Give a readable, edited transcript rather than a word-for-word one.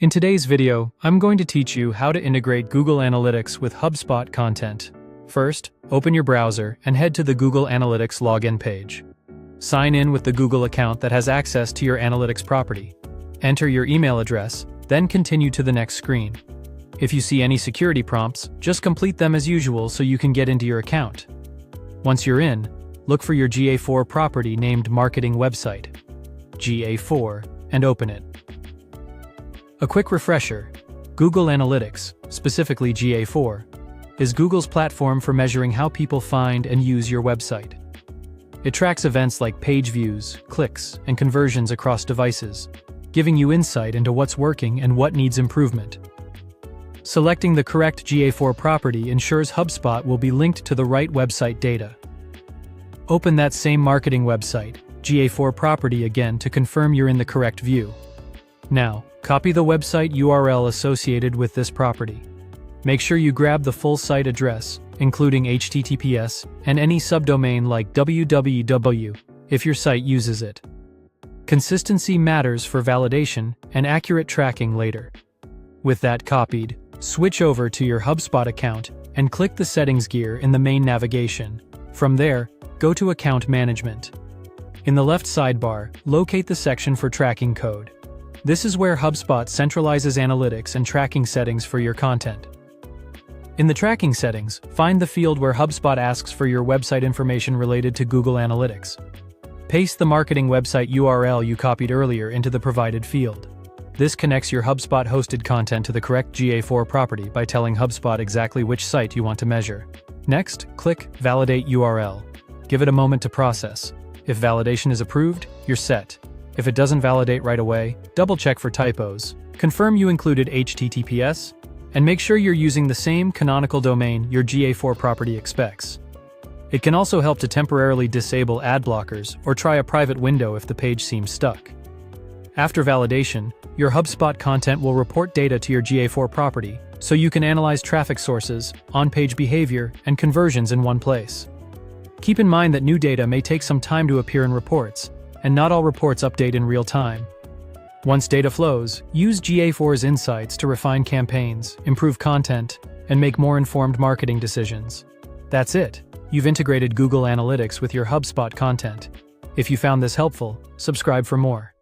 In today's video, I'm going to teach you how to integrate Google Analytics with HubSpot content. First, open your browser and head to the Google Analytics login page. Sign in with the Google account that has access to your analytics property. Enter your email address, then continue to the next screen. If you see any security prompts, just complete them as usual so you can get into your account. Once you're in, look for your GA4 property named Marketing Website, GA4, and open it. A quick refresher: Google Analytics, specifically GA4, is Google's platform for measuring how people find and use your website. It tracks events like page views, clicks, and conversions across devices, giving you insight into what's working and what needs improvement. Selecting the correct GA4 property ensures HubSpot will be linked to the right website data. Open that same marketing website, GA4 property again to confirm you're in the correct view. Now, copy the website URL associated with this property. Make sure you grab the full site address, including HTTPS, and any subdomain like www, if your site uses it. Consistency matters for validation and accurate tracking later. With that copied, switch over to your HubSpot account and click the settings gear in the main navigation. From there, go to Account Management. In the left sidebar, locate the section for tracking code. This is where HubSpot centralizes analytics and tracking settings for your content. In the tracking settings, find the field where HubSpot asks for your website information related to Google Analytics. Paste the marketing website URL you copied earlier into the provided field. This connects your HubSpot-hosted content to the correct GA4 property by telling HubSpot exactly which site you want to measure. Next, click Validate URL. Give it a moment to process. If validation is approved, you're set. If it doesn't validate right away, double-check for typos. Confirm you included HTTPS, and make sure you're using the same canonical domain your GA4 property expects. It can also help to temporarily disable ad blockers or try a private window if the page seems stuck. After validation, your HubSpot content will report data to your GA4 property, so you can analyze traffic sources, on-page behavior, and conversions in one place. Keep in mind that new data may take some time to appear in reports, and not all reports update in real time. Once data flows, use GA4's insights to refine campaigns, improve content, and make more informed marketing decisions. That's it. You've integrated Google Analytics with your HubSpot content. If you found this helpful, subscribe for more.